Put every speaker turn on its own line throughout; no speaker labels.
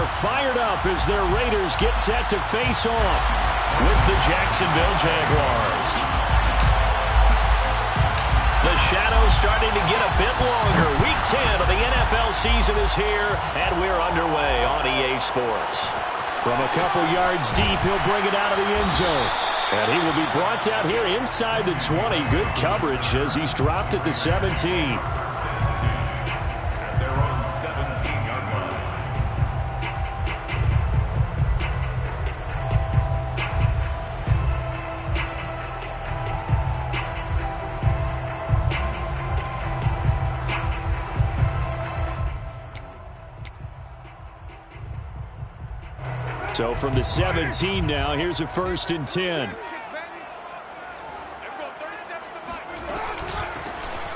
are fired up as their Raiders get set to face off with the Jacksonville Jaguars. The shadow's starting to get a bit longer. Week 10 of the NFL season is here, and we're underway on EA Sports. From a couple yards deep, he'll bring it out of the end zone. And he will be brought down here inside the 20. Good coverage as he's dropped at the 17. So from the 17 now, here's a 1st and 10.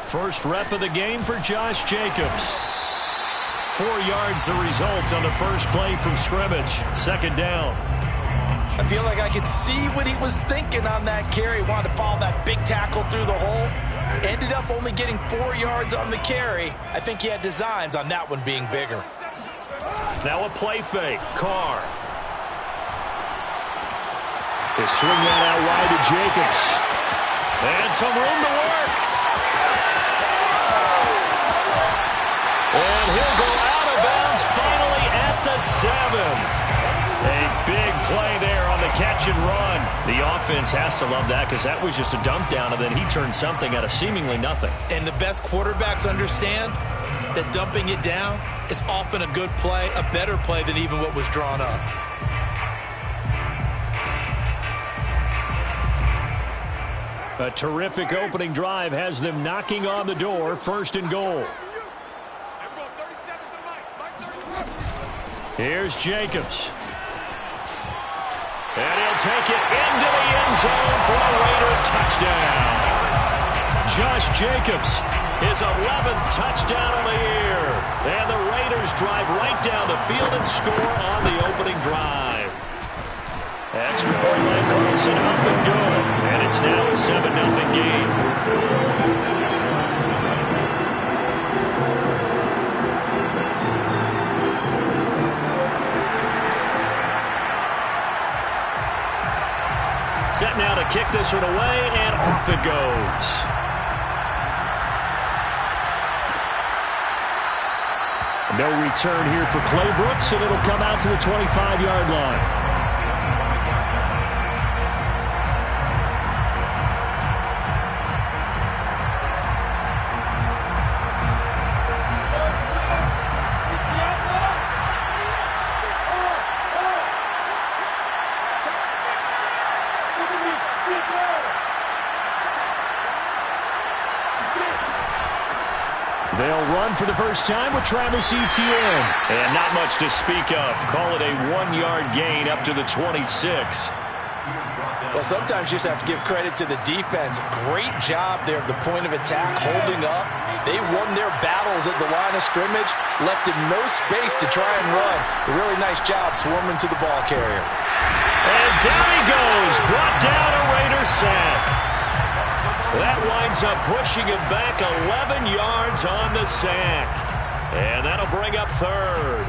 First rep of the game for Josh Jacobs. 4 yards the result on the first play from scrimmage. 2nd down.
I feel like I could see what he was thinking on that carry. Wanted to follow that big tackle through the hole. Ended up only getting 4 yards on the carry. I think he had designs on that one being bigger.
Now a play fake. Carr. They swing that out wide to Jacobs. And some room to work. And he'll go out of bounds finally at the 7. A big play there on the catch and run. The offense has to love that because that was just a dump down, and then he turned something out of seemingly nothing.
And the best quarterbacks understand that dumping it down is often a good play, a better play than even what was drawn up.
A terrific opening drive has them knocking on the door. 1st and goal. Here's Jacobs. And he'll take it into the end zone for a Raider touchdown. Josh Jacobs, his 11th touchdown of the year. And the Raiders drive right down the field and score on the opening drive. Extra point by Carlson, up and good. And it's now a 7-0 game. Set now to kick this one away, and off it goes. No return here for Clay Brooks, and it'll come out to the 25-yard line. They'll run for the first time with Travis Etienne. And not much to speak of. Call it a 1-yard gain up to the 26.
Well, sometimes you just have to give credit to the defense. Great job there at the point of attack, holding up. They won their battles at the line of scrimmage, left him no space to try and run. A really nice job swarming to the ball carrier.
And down he goes, brought down a Raider sack. That winds up pushing him back 11 yards on the sack. And that'll bring up 3rd.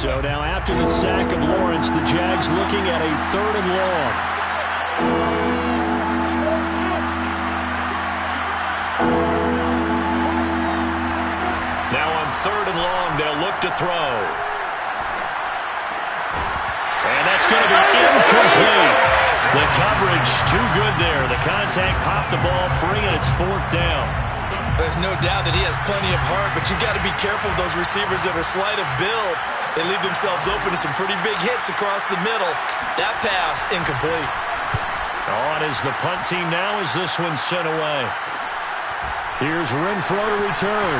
So now after the sack of Lawrence, the Jags looking at a 3rd and long. Now on 3rd and long, they'll look to throw. And that's going to be incomplete. The coverage too good there. The contact popped the ball free, and it's 4th down.
There's no doubt that he has plenty of heart, but you've got to be careful of those receivers that are slight of build. They leave themselves open to some pretty big hits across the middle. That pass, incomplete.
On is the punt team now as this one's sent away. Here's Renfro to return.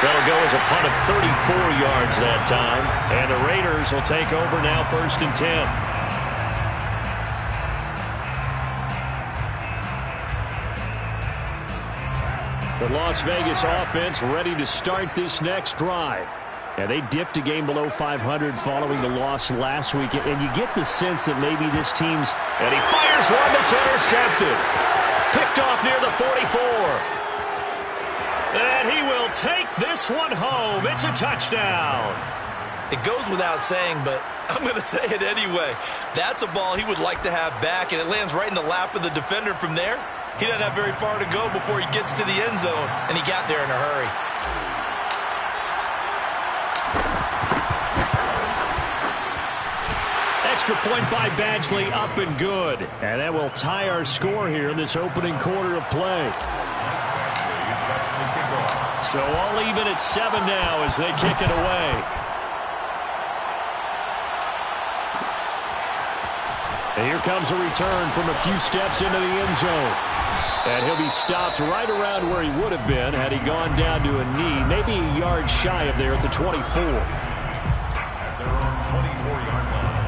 That'll go as a punt of 34 yards that time. And the Raiders will take over now 1st and 10. The Las Vegas offense ready to start this next drive. And they dipped a game below 500 following the loss last week. And you get the sense that maybe this team's... And he fires one that's intercepted. Picked off near the 44. And he will take this one home. It's a touchdown.
It goes without saying, but I'm going to say it anyway. That's a ball he would like to have back, and it lands right in the lap of the defender from there. He doesn't have very far to go before he gets to the end zone, and he got there in a hurry.
Extra point by Badgley, up and good. And that will tie our score here in this opening quarter of play. So all even at 7 now as they kick it away. And here comes a return from a few steps into the end zone. And he'll be stopped right around where he would have been had he gone down to a knee, maybe a yard shy of there at the 24.
At their own 24-yard line.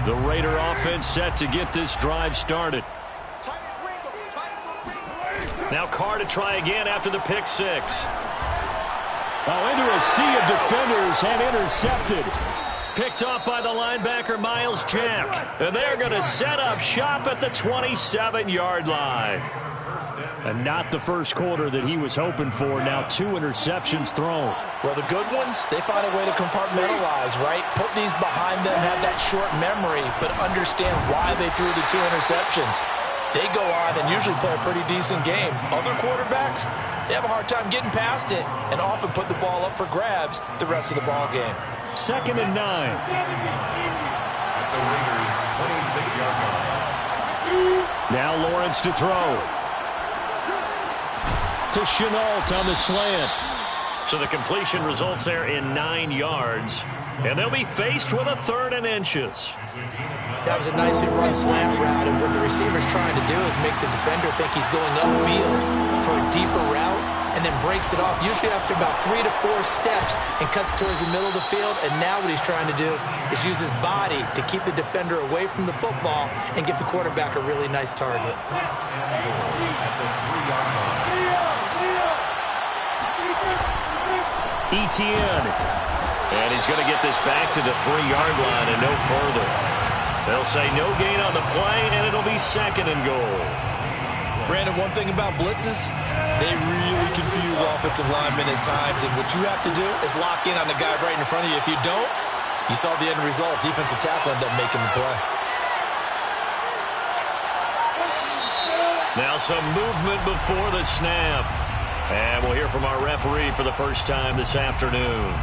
The Raider offense set to get this drive started. Now Carr to try again after the pick six. Oh, into a sea of defenders and intercepted. Picked off by the linebacker, Miles Jack. And they're going to set up shop at the 27-yard line. And not the first quarter that he was hoping for. Now 2 interceptions thrown.
Well, the good ones, they find a way to compartmentalize, right? Put these behind them, have that short memory, but understand why they threw the 2 interceptions. They go on and usually play a pretty decent game. Other quarterbacks, they have a hard time getting past it and often put the ball up for grabs the rest of the ball game.
2nd and 9.
At the Raiders' 26-yard line.
Now Lawrence to throw. To Chenault on the slant. So the completion results there in 9 yards. And they'll be faced with a 3rd and inches.
That was a nicely run slant route, and what the receiver's trying to do is make the defender think he's going upfield for a deeper route and then breaks it off, usually after about 3 to 4 steps, and cuts towards the middle of the field. And now what he's trying to do is use his body to keep the defender away from the football and give the quarterback a really nice target.
Etienne. And he's going to get this back to the 3-yard line and no further. They'll say no gain on the play, and it'll be 2nd and goal.
Brandon, one thing about blitzes, they really confuse offensive linemen at times, and what you have to do is lock in on the guy right in front of you. If you don't, you saw the end result. Defensive tackle ended up making the play.
Now some movement before the snap. And we'll hear from our referee for the first time this afternoon.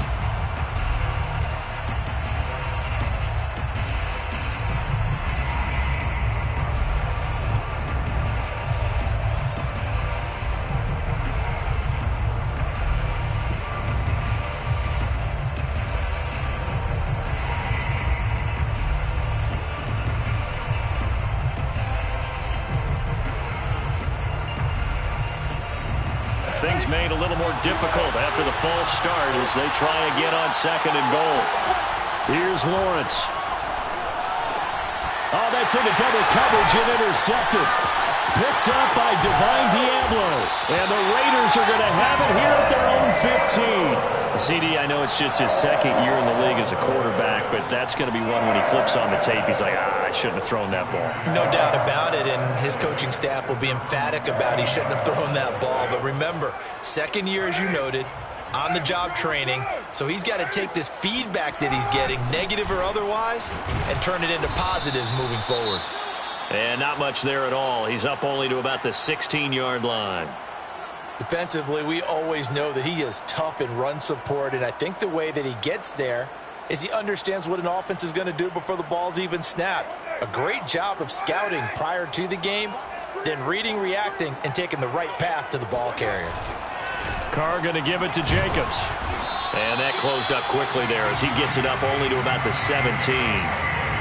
Things made a little more difficult after the false start as they try again on 2nd and goal. Here's Lawrence. Oh, that's into double coverage and intercepted. Picked up by Divine Diablo. And the Raiders are going to have it here at their own 15. CD, I know it's just his second year in the league as a quarterback, but that's going to be one when he flips on the tape, he's like, I shouldn't have thrown that ball.
No doubt about it, and his coaching staff will be emphatic about he shouldn't have thrown that ball. But remember, second year, as you noted, on-the-job training, so he's got to take this feedback that he's getting, negative or otherwise, and turn it into positives moving forward.
And not much there at all. He's up only to about the 16-yard line.
Defensively, we always know that he is tough in run support, and I think the way that he gets there is he understands what an offense is going to do before the ball's even snapped. A great job of scouting prior to the game, then reading, reacting, and taking the right path to the ball carrier.
Carr going to give it to Jacobs. And that closed up quickly there as he gets it up only to about the 17.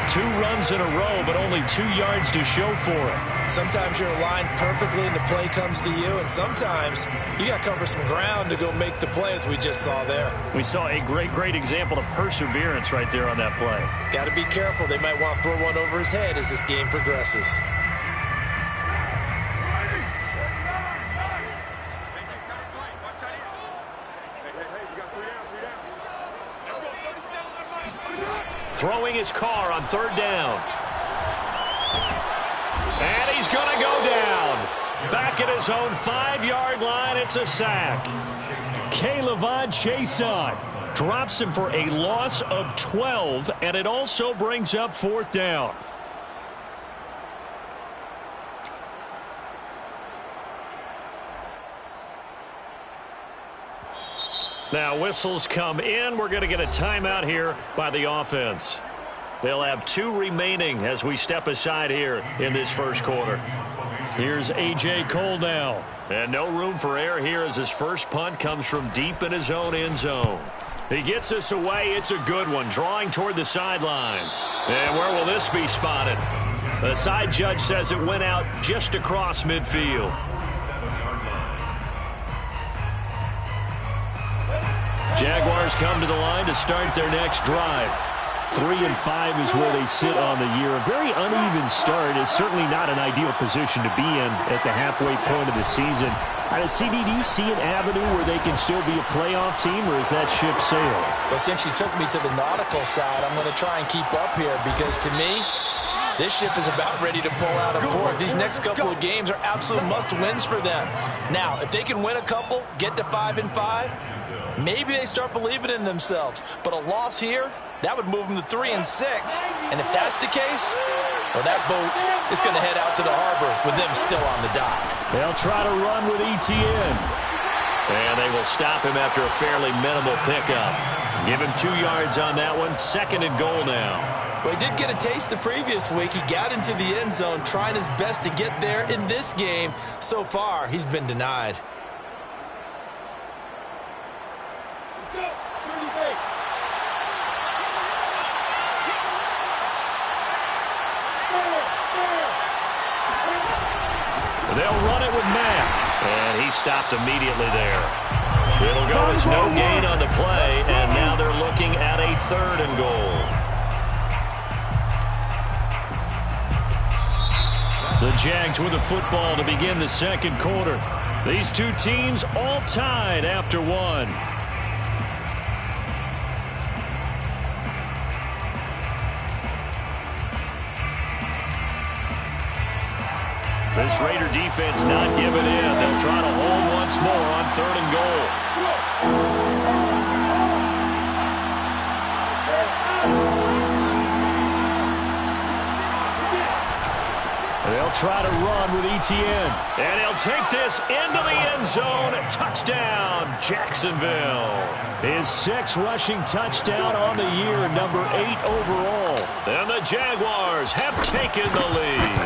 2 runs in a row, but only 2 yards to show for it.
Sometimes you're aligned perfectly and the play comes to you, and sometimes you got to cover some ground to go make the play, as we just saw there.
We saw a great example of perseverance right there on that play.
Got to be careful. They might want to throw one over his head as this game progresses.
Throwing his Carr on 3rd down. And he's going to go down. Back at his own 5-yard line, it's a sack. K'Lavon Chaisson drops him for a loss of 12, and it also brings up 4th down. Now whistles come in. We're going to get a timeout here by the offense. They'll have 2 remaining as we step aside here in this first quarter. Here's A.J. Cole now. And no room for error here as his first punt comes from deep in his own end zone. He gets this away. It's a good one, drawing toward the sidelines. And where will this be spotted? The side judge says it went out just across midfield. Jaguars come to the line to start their next drive. 3-5 is where they sit on the year. A very uneven start is certainly not an ideal position to be in at the halfway point of the season. CD, do you see an avenue where they can still be a playoff team, or is that ship sailed?
Well, since you took me to the nautical side, I'm going to try and keep up here because, to me, this ship is about ready to pull out of port. These next couple of games are absolute must-wins for them. Now, if they can win a couple, get to 5-5, maybe they start believing in themselves. But a loss here, that would move them to 3-6. And if that's the case, well, that boat is going to head out to the harbor with them still on the dock.
They'll try to run with Etienne. And they will stop him after a fairly minimal pickup. Give him 2 yards on that one. 2nd and goal now.
Well, he did get a taste the previous week. He got into the end zone, trying his best to get there in this game. So far, he's been denied.
They'll run it with Mack, and he stopped immediately there. It'll go as no gain on the play, and now they're looking at a 3rd and goal. The Jags with the football to begin the second quarter. These 2 teams all tied after 1. This Raider defense not giving in. They'll try to hold once more on 3rd and goal. They'll try to run with Etienne. And he'll take this into the end zone. Touchdown, Jacksonville. His 6th rushing touchdown on the year, number 8 overall. And the Jaguars have taken the lead.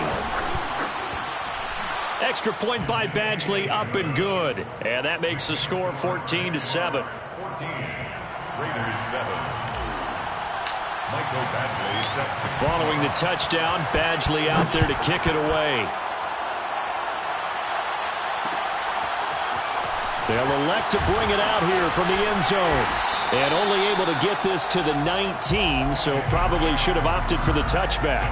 Extra point by Badgley, up and good. And that makes the score 14-7.
14, Raiders 7. Michael Badgley set to...
Following the touchdown, Badgley out there to kick it away. They'll elect to bring it out here from the end zone. And only able to get this to the 19, so probably should have opted for the touchback.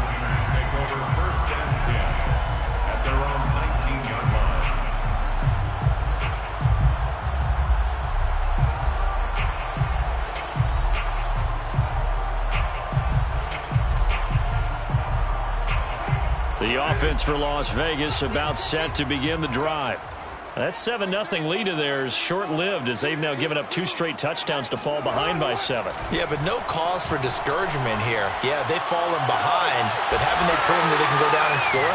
Take over 1st and 10 at their own 19-yard line.
offense for Las Vegas about set to begin the drive. That 7-0 lead of theirs short-lived as they've now given up 2 straight touchdowns to fall behind by 7.
Yeah, but no cause for discouragement here. Yeah, they've fallen behind, but haven't they proven that they can go down and score?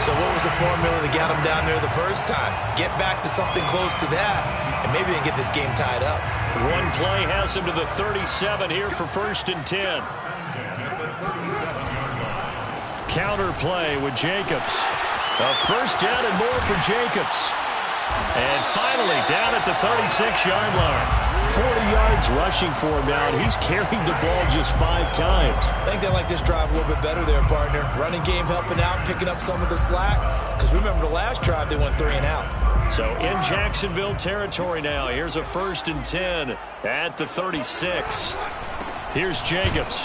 So what was the formula that got them down there the first time? Get back to something close to that, and maybe they get this game tied up.
One play has them to the 37 here for 1st and 10. Counter play with Jacobs. A 1st down and more for Jacobs. And finally down at the 36-yard line. 40 yards rushing for him now, and he's carried the ball just 5 times.
I think they like this drive a little bit better there, partner. Running game helping out, picking up some of the slack. Because remember, the last drive they went 3 and out.
So in Jacksonville territory now. Here's a 1st and 10 at the 36. Here's Jacobs.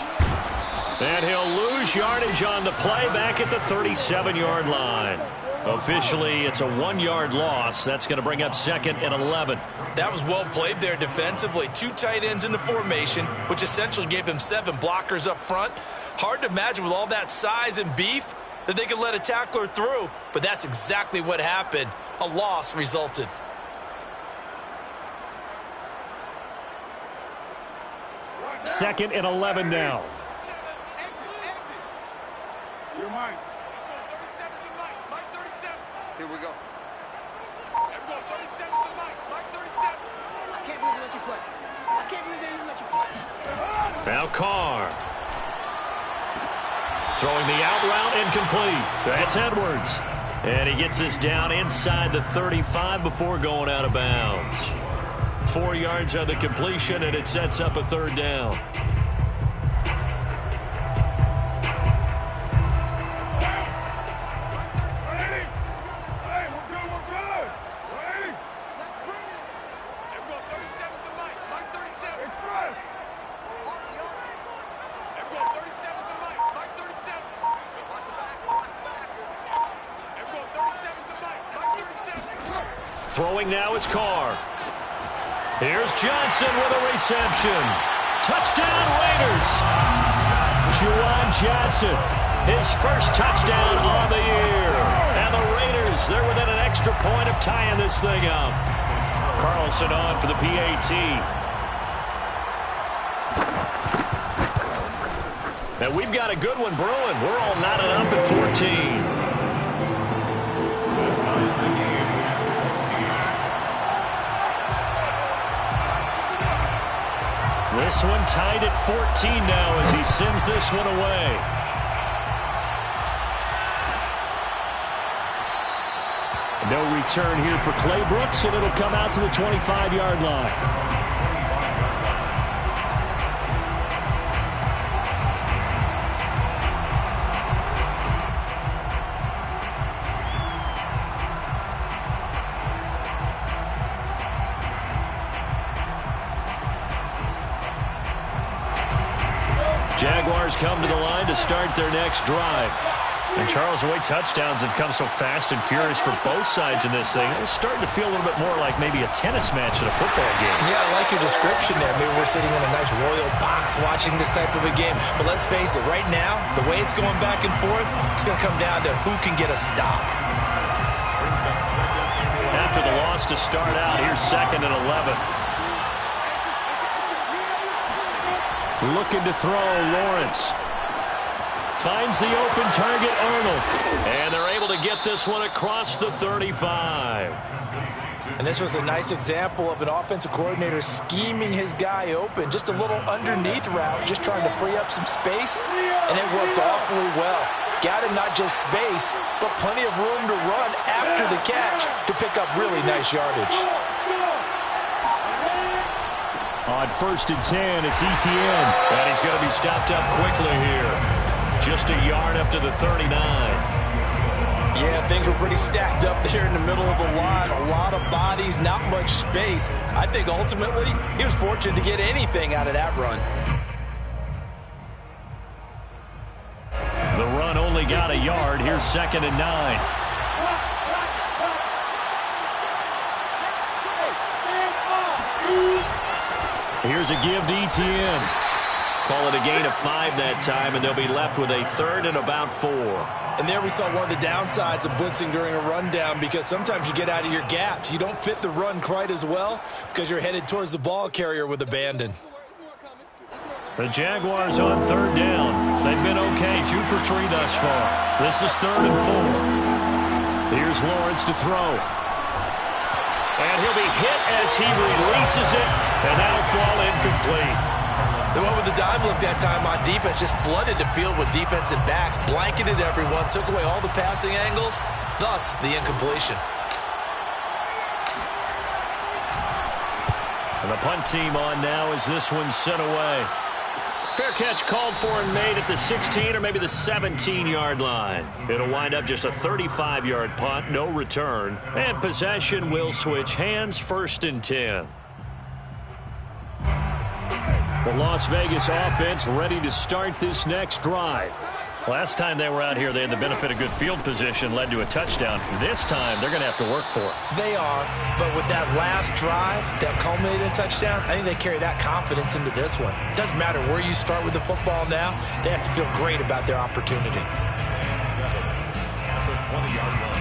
And he'll lose yardage on the play back at the 37-yard line. Officially, it's a 1-yard loss. That's going to bring up 2nd and 11.
That was well played there defensively. 2 tight ends in the formation, which essentially gave them 7 blockers up front. Hard to imagine with all that size and beef that they could let a tackler through, but that's exactly what happened. A loss resulted.
Second and 11 now.
You're mine.
Here we go.
I can't believe they let you play. I can't believe they even let you play.
Now Carr. Throwing the out route incomplete. That's Edwards. And he gets this down inside the 35 before going out of bounds. 4 yards on the completion, and it sets up a 3rd down. Throwing now is Carr. Here's Johnson with a reception. Touchdown Raiders. Juwan Johnson, his 1st touchdown on the year. And the Raiders, they're within an extra point of tying this thing up. Carlson on for the PAT. And we've got a good one brewing. We're all knotted up at 14. This one tied at 14 now as he sends this one away. No return here for Clay Brooks, and it'll come out to the 25-yard line. Jaguars come to the line to start their next drive. And Charles, the way touchdowns have come so fast and furious for both sides in this thing, it's starting to feel a little bit more like maybe a tennis match in a football game.
Yeah, I like your description there. Maybe we're sitting in a nice royal box watching this type of a game. But let's face it, right now, the way it's going back and forth, it's going to come down to who can get a stop.
After the loss to start out, here's 2nd and 11. Looking to throw, Lawrence. Finds the open target, Arnold. And they're able to get this one across the 35.
And this was a nice example of an offensive coordinator scheming his guy open. Just a little underneath route, just trying to free up some space. And it worked awfully well. Got him not just space, but plenty of room to run after the catch to pick up really nice yardage.
On 1st and 10, it's Etienne. And he's going to be stopped up quickly here. Just a yard up to the 39.
Yeah, things were pretty stacked up there in the middle of the line. A lot of bodies, not much space. I think ultimately he was fortunate to get anything out of that run.
The run only got a yard. Here's 2nd and 9. Here's a give to Etienne. Call it a gain of 5 that time, and they'll be left with a 3rd and about 4.
And there we saw one of the downsides of blitzing during a rundown, because sometimes you get out of your gaps. You don't fit the run quite as well because you're headed towards the ball carrier with abandon.
The Jaguars on third down. They've been okay, 2 for 3 thus far. This is 3rd and 4. Here's Lawrence to throw. And he'll be hit as he releases it, and that'll fall incomplete.
The one with the dime look that time on defense just flooded the field with defensive backs, blanketed everyone, took away all the passing angles, thus the incompletion.
And the punt team on now as this one's sent away. Fair catch called for and made at the 16 or maybe the 17-yard line. It'll wind up just a 35-yard punt, no return. And possession will switch hands, 1st and 10. The Las Vegas offense ready to start this next drive. Last time they were out here, they had the benefit of good field position, led to a touchdown. This time, they're going to have to work for it.
They are, but with that last drive that culminated in a touchdown, I think they carry that confidence into this one. It doesn't matter where you start with the football now. They have to feel great about their opportunity.
7 at the 20-yard line.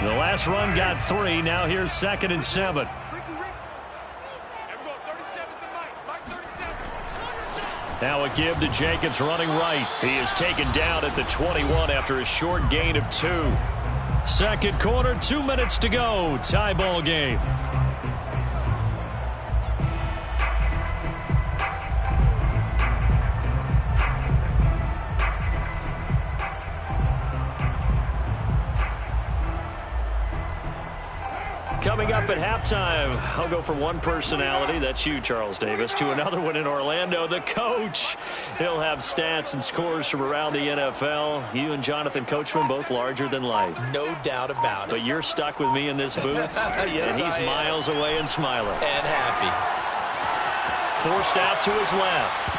The last run got 3. Now here's 2nd and 7. Now a give to Jacobs running right. He is taken down at the 21 after a short gain of 2. 2nd quarter, 2 minutes to go. Tie ball game. Coming up at halftime, I'll go from one personality, that's you, Charles Davis, to another one in Orlando, the coach. He'll have stats and scores from around the NFL. You and Jonathan Coachman both larger than life.
No doubt about it.
But you're stuck with me in this booth,
yes,
and he's miles away and smiling.
And happy.
Forced out to his left.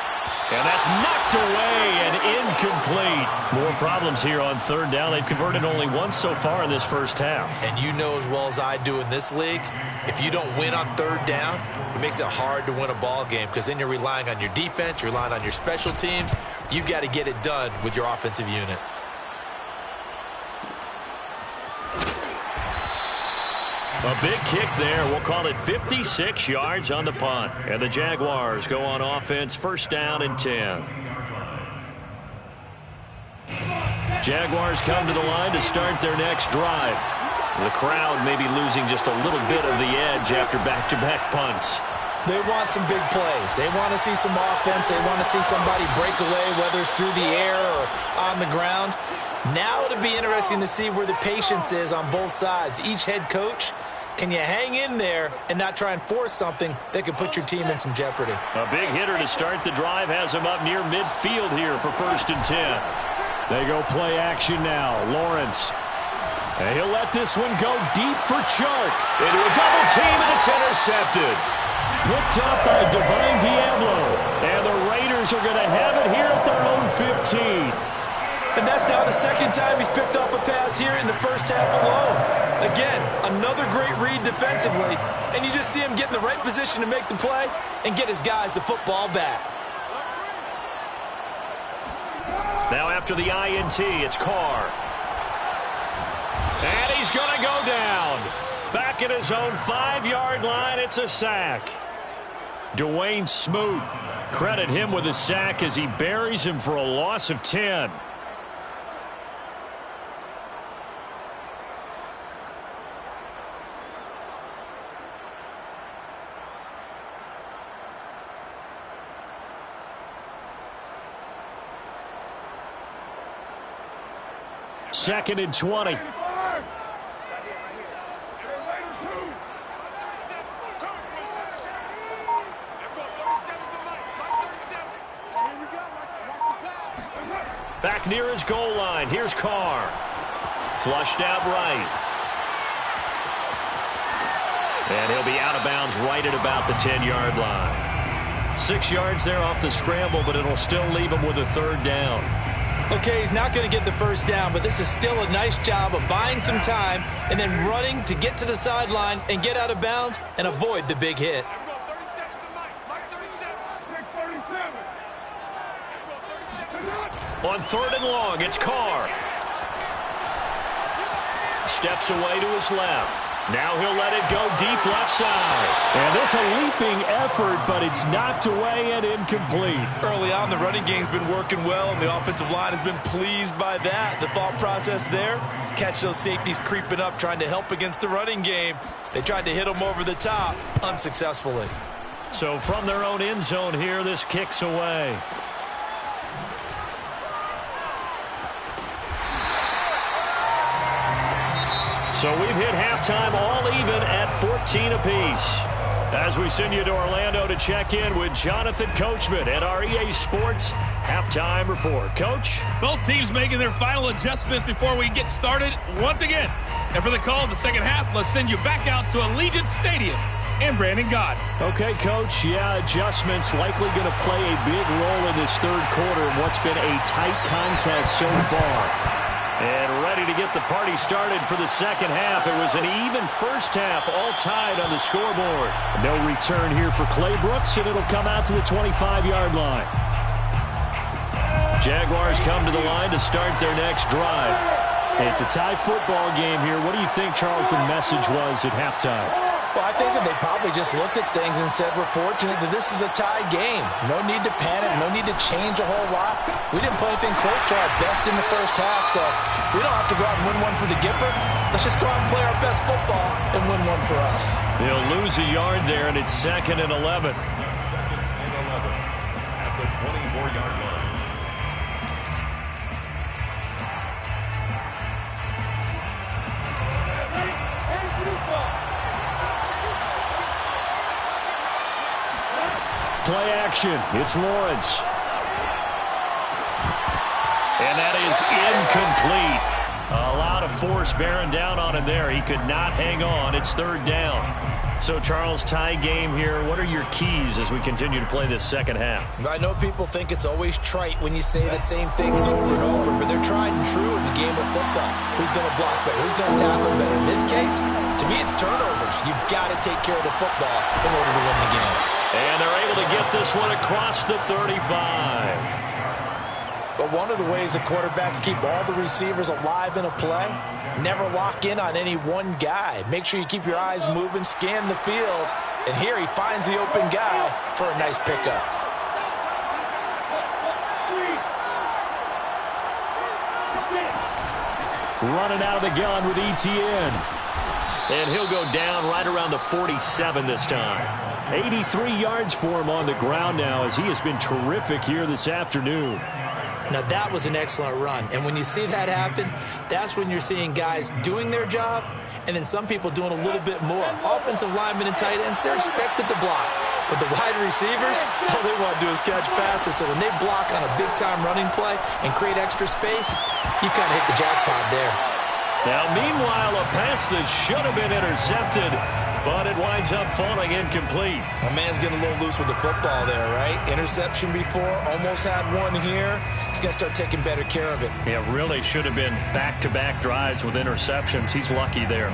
And that's knocked away and incomplete. More problems here on 3rd down. They've converted only once so far in this first half.
And you know as well as I do in this league, if you don't win on 3rd down, it makes it hard to win a ball game, because then you're relying on your defense, you're relying on your special teams. You've got to get it done with your offensive unit.
A big kick there. We'll call it 56 yards on the punt. And the Jaguars go on offense, 1st down and 10. Jaguars come to the line to start their next drive. The crowd may be losing just a little bit of the edge after back-to-back punts.
They want some big plays. They want to see some offense. They want to see somebody break away, whether it's through the air or on the ground. Now it'll be interesting to see where the patience is on both sides. Each head coach, can you hang in there and not try and force something that could put your team in some jeopardy?
A big hitter to start the drive has him up near midfield here for 1st and 10. They go play action now. Lawrence. And he'll let this one go deep for Chark. Into a double team, and it's intercepted. Picked up by Divine Diablo. And the Raiders are going to have it here at their own 15.
And that's now the 2nd time he's picked off a pass here in the first half alone. Again, another great read defensively. And you just see him get in the right position to make the play and get his guys the football back.
Now after the INT, it's Carr. And he's going to go down. Back at his own 5-yard line, it's a sack. Dwayne Smoot, credit him with a sack as he buries him for a loss of 10. Second and 20. Back near his goal line. Here's Carr. Flushed out right. And he'll be out of bounds right at about the 10-yard line. 6 yards there off the scramble, but it'll still leave him with a 3rd down.
Okay, he's not going to get the 1st down, but this is still a nice job of buying some time and then running to get to the sideline and get out of bounds and avoid the big hit.
On 3rd and long, it's Carr. Steps away to his left. Now he'll let it go deep left side. And this a leaping effort, but it's knocked away and incomplete.
Early on, the running game's been working well, and the offensive line has been pleased by that. The thought process there, catch those safeties creeping up, trying to help against the running game. They tried to hit them over the top, unsuccessfully.
So from their own end zone here, this kicks away. So we've hit halftime all even at 14 apiece. As we send you to Orlando to check in with Jonathan Coachman at our EA Sports Halftime Report. Coach?
Both teams making their final adjustments before we get started once again. And for the call in the second half, let's send you back out to Allegiant Stadium and Brandon Gotw.
Okay, Coach. Yeah, adjustments likely going to play a big role in this third quarter in what's been a tight contest so far. And ready to get the party started for the second half. It was an even first half, all tied on the scoreboard. No return here for Clay Brooks, and it'll come out to the 25-yard line. Jaguars come to the line to start their next drive. It's a tie football game here. What do you think, Charles, the message was at halftime?
Well, I think that they probably just looked at things and said, we're fortunate that this is a tie game. No need to panic, no need to change a whole lot. We didn't play anything close to our best in the first half, so we don't have to go out and win one for the Gipper. Let's just go out and play our best football and win one for us.
They'll lose a yard there, and it's 2nd and 11.
2nd and 11 at the 24-yard line.
Play action. It's Lawrence. And that is incomplete. A lot of force bearing down on him there. He could not hang on. It's 3rd down. So, Charles, tie game here. What are your keys as we continue to play this second half?
I know people think it's always trite when you say the same things over and over, but they're tried and true in the game of football. Who's going to block better? Who's going to tackle better? In this case, to me, it's turnovers. You've got to take care of the football in order to win the game.
And they're able to get this one across the 35.
But one of the ways the quarterbacks keep all the receivers alive in a play, never lock in on any one guy. Make sure you keep your eyes moving, scan the field. And here he finds the open guy for a nice pickup.
Running out of the gun with Etienne. And he'll go down right around the 47 this time. 83 yards for him on the ground now as he has been terrific here this afternoon.
Now, that was an excellent run. And when you see that happen, that's when you're seeing guys doing their job and then some people doing a little bit more. Offensive linemen and tight ends, they're expected to block. But the wide receivers, all they want to do is catch passes. So when they block on a big-time running play and create extra space, you've kind of hit the jackpot there.
Now, meanwhile, a pass that should have been intercepted, but it winds up falling incomplete.
A man's getting a little loose with the football there, right? Interception before, almost had one here. He's got to start taking better care of it.
Yeah, really should have been back-to-back drives with interceptions. He's lucky there.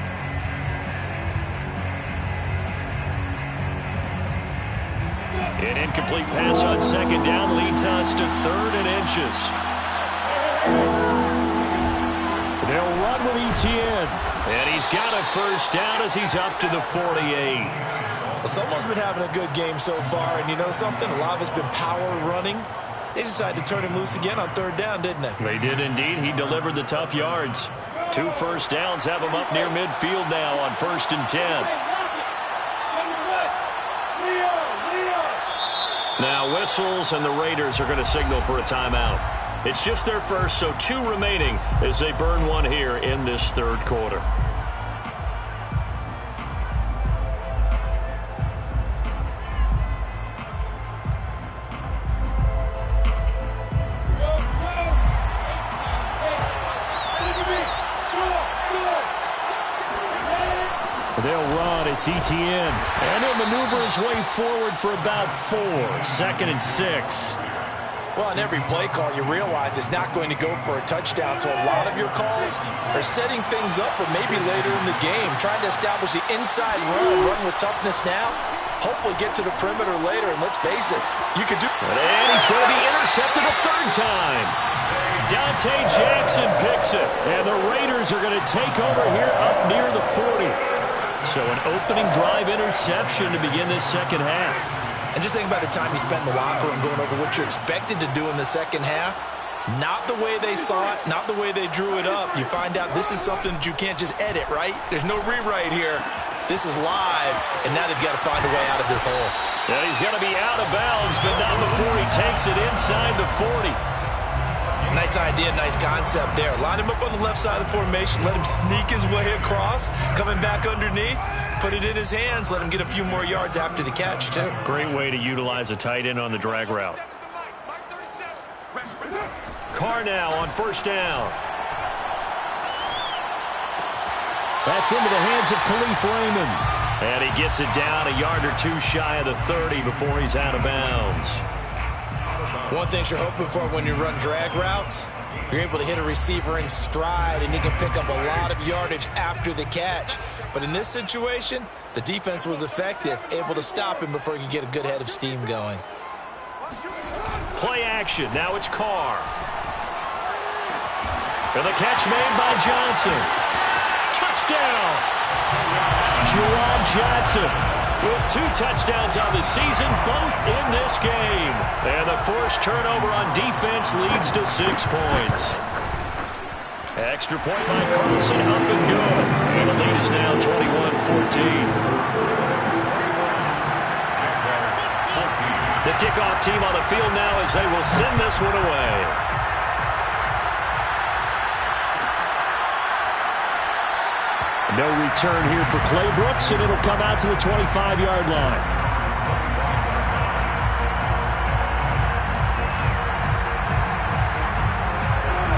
An incomplete pass on 2nd down leads us to 3rd and inches. They'll run with Etienne. And he's got a 1st down as he's up to the 48.
Well, someone's been having a good game so far, and you know something? A lot of it's been power running. They decided to turn him loose again on 3rd down, didn't they?
They did indeed. He delivered the tough yards. 2 first downs have him up near midfield now on 1st and 10. Now whistles, and the Raiders are going to signal for a timeout. It's just their first, so 2 remaining as they burn one here in this 3rd quarter. They'll run. It's Etienne. And he'll maneuver his way forward for about 4. 2nd and 6.
Well, on every play call, you realize it's not going to go for a touchdown. So a lot of your calls are setting things up for maybe later in the game, trying to establish the inside run with toughness now. hopefully get to the perimeter later. And let's face it, you could do...
And he's going to be intercepted a third time. Dante Jackson picks it. And the Raiders are going to take over here up near the 40. So an opening drive interception to begin this second half.
And just think about the time you spent in the locker room going over what you're expected to do in the second half. Not the way they saw it, not the way they drew it up. You find out this is something that you can't just edit, right? There's no rewrite here. This is live, and now they've got to find a way out of this hole.
And he's going to be out of bounds, but not before he takes it inside the 40.
Nice idea, nice concept there. Line him up on the left side of the formation. Let him sneak his way across. Coming back underneath. Put it in his hands. Let him get a few more yards after the catch, too.
Great way to utilize a tight end on the drag route. Carr now on first down. That's into the hands of Khalif Raymond. And he gets it down a yard or two shy of the 30 before he's out of bounds.
One thing you're hoping for when you run drag routes, you're able to hit a receiver in stride, and he can pick up a lot of yardage after the catch. But in this situation, the defense was effective, able to stop him before he could get a good head of steam going.
Play action. Now it's Carr. And the catch made by Johnson. Touchdown! Juwan Johnson with 2 touchdowns on the season, both in this game. And the forced turnover on defense leads to 6 points. Extra point by Carlson, up and good. And the lead is now 21-14. The kickoff team on the field now as they will send this one away. No return here for Clay Brooks, and it'll come out to the 25-yard line.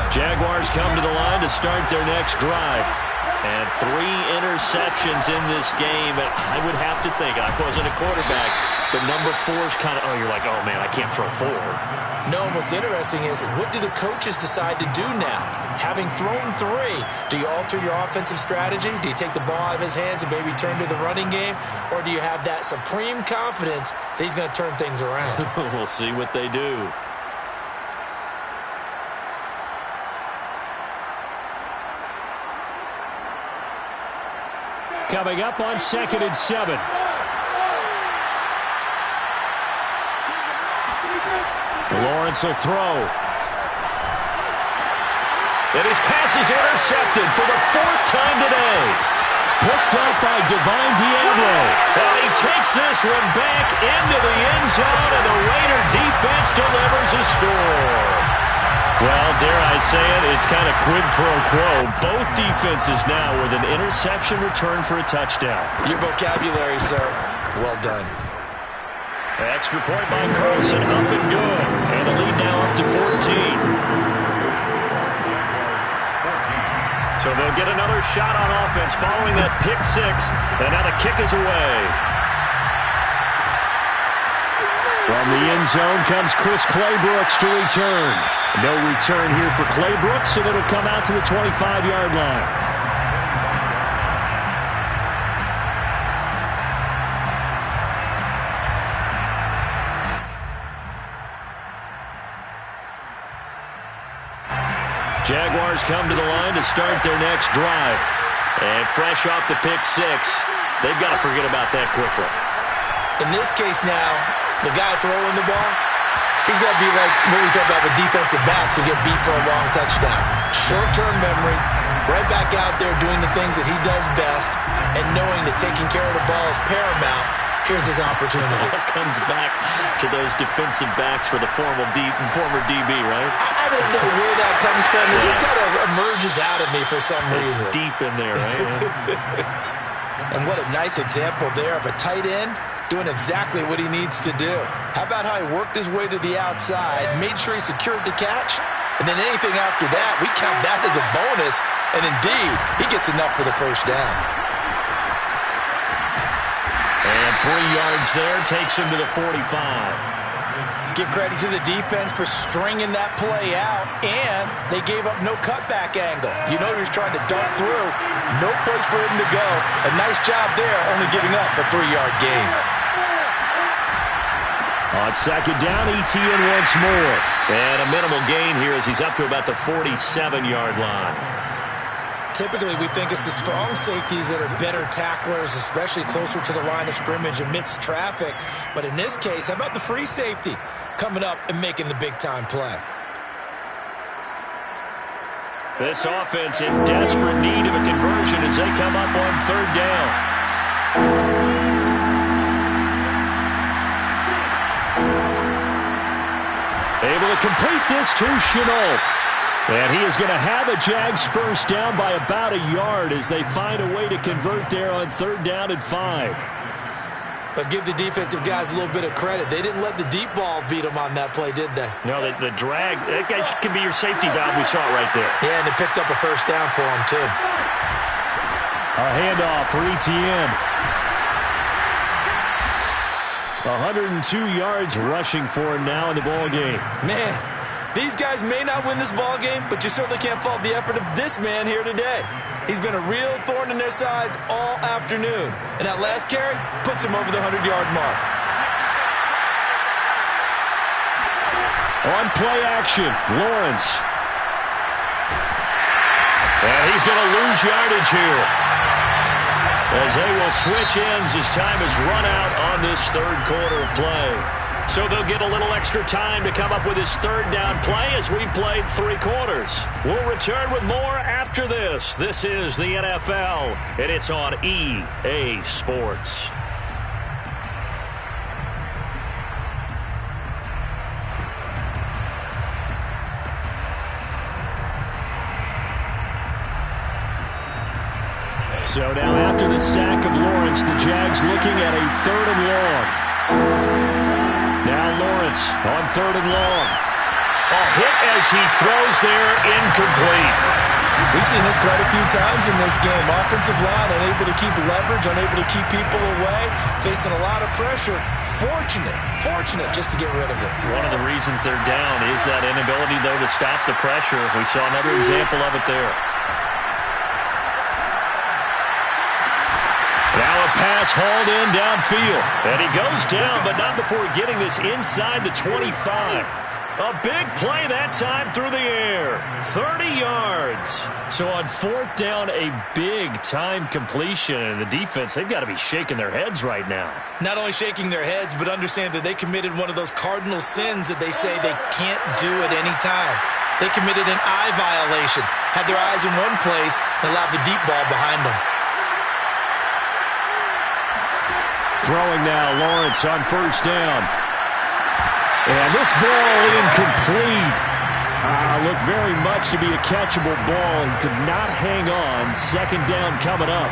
Jaguars come to the line to start their next drive. And 3 interceptions in this game. And I would have to think, I wasn't a quarterback, but number 4 is kind of, you're like, oh, man, I can't throw 4.
No, and what's interesting is, what do the coaches decide to do now? Having thrown 3, do you alter your offensive strategy? Do you take the ball out of his hands and maybe turn to the running game? Or do you have that supreme confidence that he's going to turn things around?
We'll see what they do. Coming up on 2nd and 7. Lawrence will throw. And his pass is intercepted for the 4th time today. Picked up by Divine Diablo. And he takes this one back into the end zone, and the Raider defense delivers a score. Well, dare I say it, it's kind of quid pro quo. Both defenses now with an interception return for a touchdown.
Your vocabulary, sir. Well done.
Extra point by Carlson, up and good. And the lead now up to 14. So they'll get another shot on offense following that pick 6. And now the kick is away. From the end zone comes Chris Claybrooks to return. No return here for Claybrooks, and it'll come out to the 25-yard line. Jaguars come to the line to start their next drive. And fresh off the pick 6, they've got to forget about that quickly.
In this case now, the guy throwing the ball, he's got to be like what we talk about with defensive backs who get beat for a long touchdown. Short-term memory, right back out there doing the things that he does best, and knowing that taking care of the ball is paramount. Here's his opportunity.
It comes back to those defensive backs for the former DB, right?
I don't know where that comes from. It just kind of emerges out of me for some reason.
It's deep in there, right?
And what a nice example there of a tight end doing exactly what he needs to do. How about how he worked his way to the outside, made sure he secured the catch, and then anything after that, we count that as a bonus, and indeed, he gets enough for the first down.
And 3 yards there takes him to the 45.
Give credit to the defense for stringing that play out, and they gave up no cutback angle. You know he was trying to dart through. No place for him to go. A nice job there, only giving up a 3-yard gain.
On second down, ETN once more. And a minimal gain here as he's up to about the 47-yard line.
Typically, we think it's the strong safeties that are better tacklers, especially closer to the line of scrimmage amidst traffic. But in this case, how about the free safety coming up and making the big-time play?
This offense in desperate need of a conversion as they come up on third down. Able to complete this to Chenault. And he is going to have a Jags first down by about a yard as they find a way to convert there on third down and 5.
But give the defensive guys a little bit of credit. They didn't let the deep ball beat them on that play, did they?
No, the drag, that guy can be your safety valve. We saw it right there.
Yeah, and they picked up a first down for him, too.
A handoff for ETN. 102 yards rushing for him now in the ball game.
Man, these guys may not win this ball game, but you certainly can't fault the effort of this man here today. He's been a real thorn in their sides all afternoon. And that last carry puts him over the 100-yard mark.
On play action, Lawrence. And he's going to lose yardage here, as they will switch ends as time is run out on this third quarter of play. So they'll get a little extra time to come up with his third down play as we've played 3 quarters. We'll return with more after this. This is the NFL, and it's on EA Sports. So now after the sack of Lawrence, the Jags looking at a 3rd and long. Now Lawrence on 3rd and long. A hit as he throws there, incomplete.
We've seen this quite a few times in this game. Offensive line unable to keep leverage, unable to keep people away, facing a lot of pressure. Fortunate just to get rid of it.
One of the reasons they're down is that inability, though, to stop the pressure. We saw another example of it there. Now a pass hauled in downfield. And he goes down, but not before getting this inside the 25. A big play that time through the air. 30 yards. So on 4th down, a big-time completion. And the defense, they've got to be shaking their heads right now.
Not only shaking their heads, but understand that they committed one of those cardinal sins that they say they can't do at any time. They committed an eye violation, had their eyes in one place, and allowed the deep ball behind them.
Throwing now, Lawrence on 1st down. And this ball incomplete. Looked very much to be a catchable ball. He could not hang on. 2nd down coming up.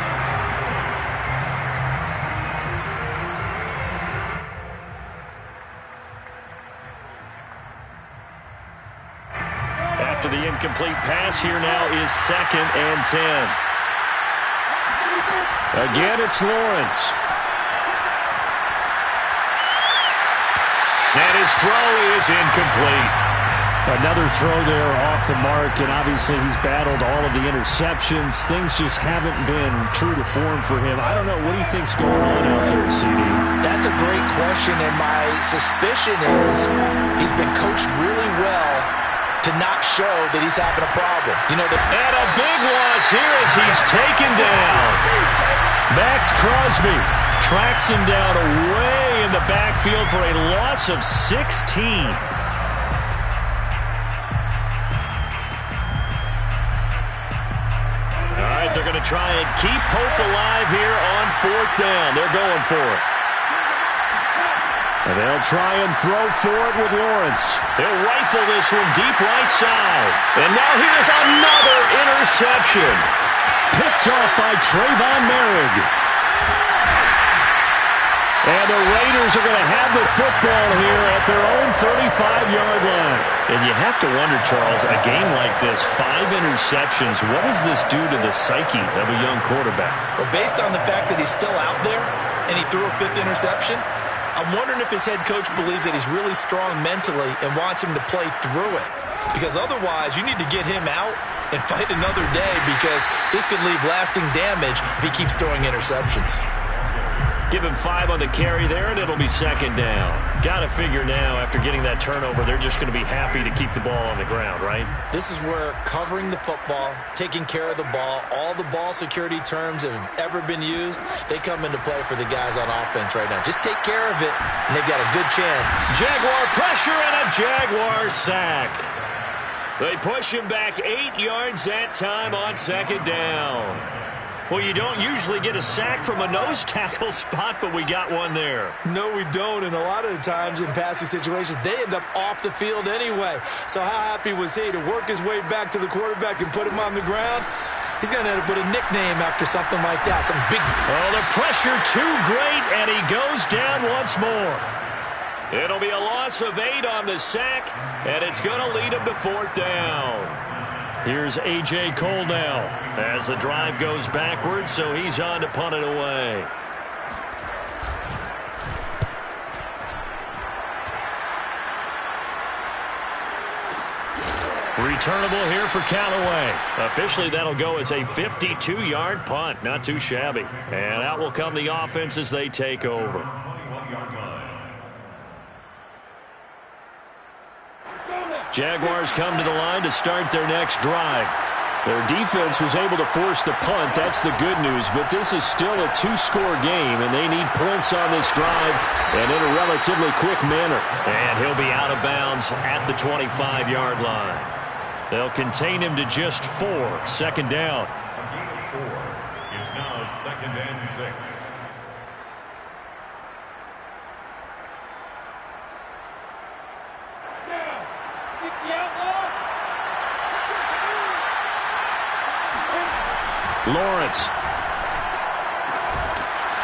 After the incomplete pass, here now is 2nd and 10. Again, it's Lawrence. And his throw is incomplete. Another throw there off the mark, and obviously he's battled all of the interceptions. Things just haven't been true to form for him. I don't know. What do you think's going on out there, CD?
That's a great question, and my suspicion is he's been coached really well to not show that he's having a problem. You know,
and a big loss here as he's taken down. Max Crosby tracks him down away in the backfield for a loss of 16. All right, they're going to try and keep hope alive here on 4th down. They're going for it. And they'll try and throw for it with Lawrence. They'll rifle this one deep right side. And now here's another interception. Picked off by Trayvon Merrick. And the Raiders are going to have the football here at their own 35-yard line. And you have to wonder, Charles, a game like this, 5 interceptions, what does this do to the psyche of a young quarterback?
Well, based on the fact that he's still out there and he threw a 5th interception, I'm wondering if his head coach believes that he's really strong mentally and wants him to play through it. Because otherwise, you need to get him out and fight another day, because this could leave lasting damage if he keeps throwing interceptions.
Give him 5 on the carry there, and it'll be second down. Got to figure now, after getting that turnover, they're just going to be happy to keep the ball on the ground, right?
This is where covering the football, taking care of the ball, all the ball security terms that have ever been used, they come into play for the guys on offense right now. Just take care of it, and they've got a good chance.
Jaguar pressure and a Jaguar sack. They push him back 8 yards that time on second down. Well, you don't usually get a sack from a nose tackle spot, but we got one there.
No, we don't, and a lot of the times in passing situations, they end up off the field anyway. So how happy was he to work his way back to the quarterback and put him on the ground? He's going to end up with a nickname after something like that. Some big...
Oh, the pressure too great, and he goes down once more. It'll be a loss of 8 on the sack, and it's going to lead him to 4th down. Here's A.J. Cole now as the drive goes backwards, so he's on to punt it away. Returnable here for Callaway. Officially, that'll go as a 52-yard punt. Not too shabby. And out will come the offense as they take over. Jaguars come to the line to start their next drive. Their defense was able to force the punt. That's the good news. But this is still a 2-score game, and they need points on this drive and in a relatively quick manner. And he'll be out of bounds at the 25-yard line. They'll contain him to just 4. Second down.
A gain of 4. It's now 2nd and 6.
Lawrence.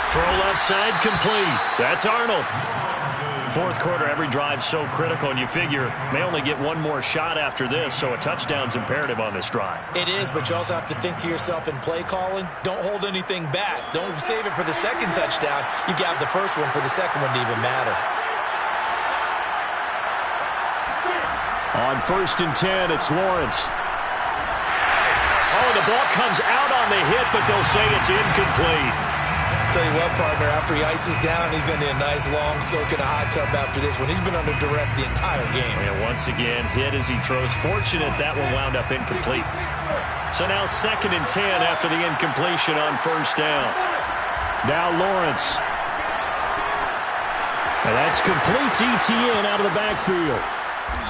Throw left side complete. That's Arnold. 4th quarter, every drive's so critical, and you figure may only get one more shot after this, so a touchdown's imperative on this drive.
It is, but you also have to think to yourself in play calling, don't hold anything back. Don't save it for the second touchdown. You got the first one for the second one to even matter.
On 1st and 10, it's Lawrence. Oh, the ball comes out on the hit, but they'll say it's incomplete.
Tell you what, partner, after he ices down, he's going to need a nice long soak in a hot tub after this one. He's been under duress the entire game.
And once again, hit as he throws. Fortunate that one wound up incomplete. So now 2nd and 10 after the incompletion on 1st down. Now Lawrence. And that's complete ETN out of the backfield.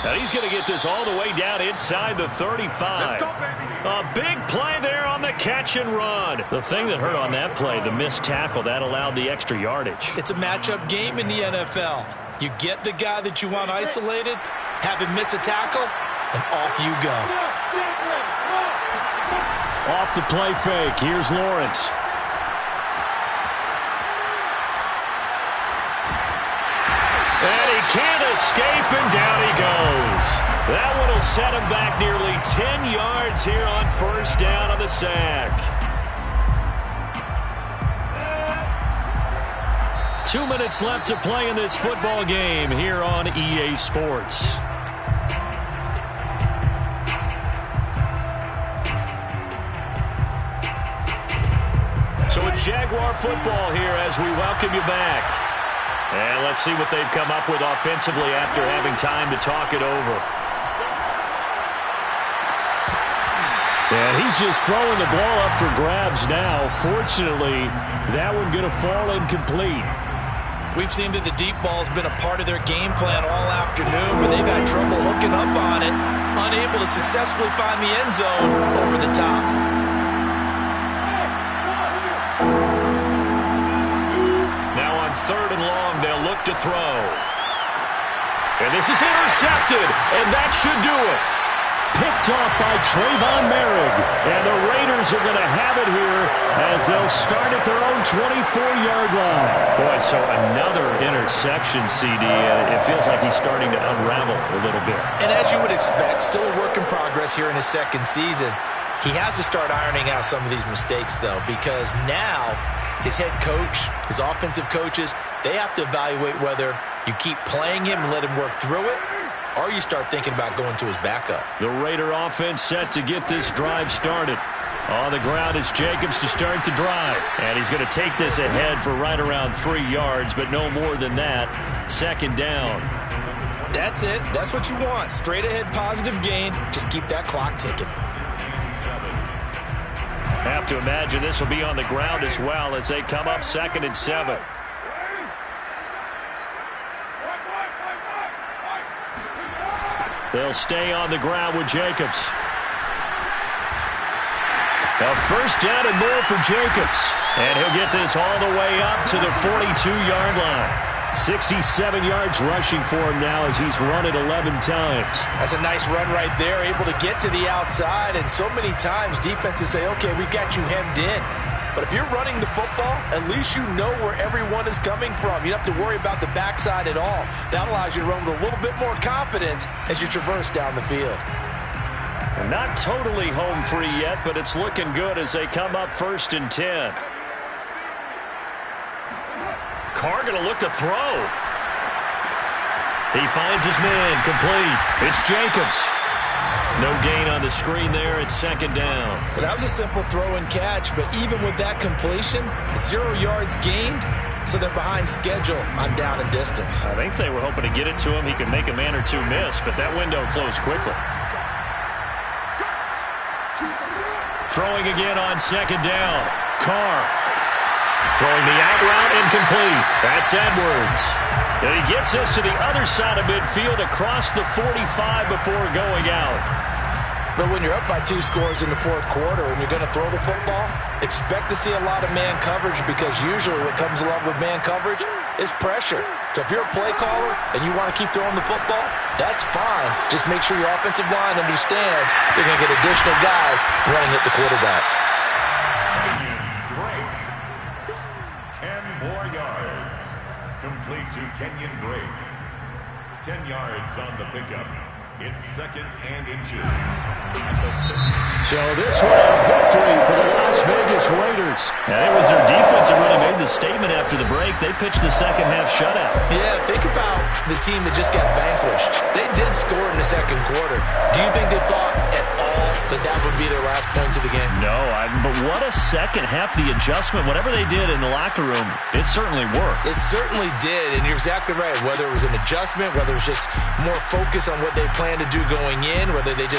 Now he's going to get this all the way down inside the 35.
Let's go, baby.
A big play there on the catch and run. The thing that hurt on that play, the missed tackle, that allowed the extra yardage.
It's a matchup game in the NFL. You get the guy that you want isolated, have him miss a tackle, and off you go.
Off the play fake. Here's Lawrence. And he can't escape, and down he goes. That one will set him back nearly 10 yards here on 1st down on the sack. 2 minutes left to play in this football game here on EA Sports. So it's Jaguar football here as we welcome you back. And let's see what they've come up with offensively after having time to talk it over. And he's just throwing the ball up for grabs now. Fortunately, that one going to fall incomplete.
We've seen that the deep ball's been a part of their game plan all afternoon, but they've had trouble hooking up on it, unable to successfully find the end zone over the top.
Now on 3rd and long, they'll look to throw. And this is intercepted, and that should do it. Picked off by Trayvon Merrick. And the Raiders are going to have it here as they'll start at their own 24-yard line. Boy, so another interception, CD, and it feels like he's starting to unravel a little bit.
And as you would expect, still a work in progress here in his 2nd season. He has to start ironing out some of these mistakes, though, because now his head coach, his offensive coaches, they have to evaluate whether you keep playing him and let him work through it, or you start thinking about going to his backup.
The Raider offense set to get this drive started. On the ground, it's Jacobs to start the drive. And he's going to take this ahead for right around 3 yards, but no more than that. Second down.
That's it. That's what you want. Straight ahead positive gain. Just keep that clock ticking.
Have to imagine this will be on the ground as well as they come up 2nd and 7. They'll stay on the ground with Jacobs. A first down and more for Jacobs. And he'll get this all the way up to the 42-yard line. 67 yards rushing for him now as he's run it 11 times.
That's a nice run right there, able to get to the outside. And so many times defenses say, okay, we've got you hemmed in. But if you're running the football, at least you know where everyone is coming from. You don't have to worry about the backside at all. That allows you to run with a little bit more confidence as you traverse down the field.
Not totally home free yet, but it's looking good as they come up 1st and 10. Carr going to look to throw. He finds his man, complete. It's Jacobs. No gain on the screen there. It's 2nd down.
Well, that was a simple throw and catch, but even with that completion, 0 yards gained, so they're behind schedule on down and distance.
I think they were hoping to get it to him. He could make a man or two miss, but that window closed quickly. Throwing again on 2nd down. Carr. Throwing the out route incomplete. That's Edwards. And he gets us to the other side of midfield across the 45 before going out.
But when you're up by 2 scores in the 4th quarter and you're going to throw the football, expect to see a lot of man coverage because usually what comes along with man coverage is pressure. So if you're a play caller and you want to keep throwing the football, that's fine. Just make sure your offensive line understands they're going to get additional guys running at the quarterback.
10 more yards. Complete to Kenyon Drake. 10 yards on the pickup. It's 2nd and inches.
So this one a victory for the Las Vegas Raiders. And it was their defense that really made the statement after the break. They pitched the second half shutout.
Yeah, think about the team that just got vanquished. They did score in the 2nd quarter. Do you think they thought at all that that would be their last points of the game?
No, but what a second half. The adjustment, whatever they did in the locker room, it certainly worked.
It certainly did, and you're exactly right. Whether it was an adjustment, whether it was just more focus on what they planned to do going in, whether they just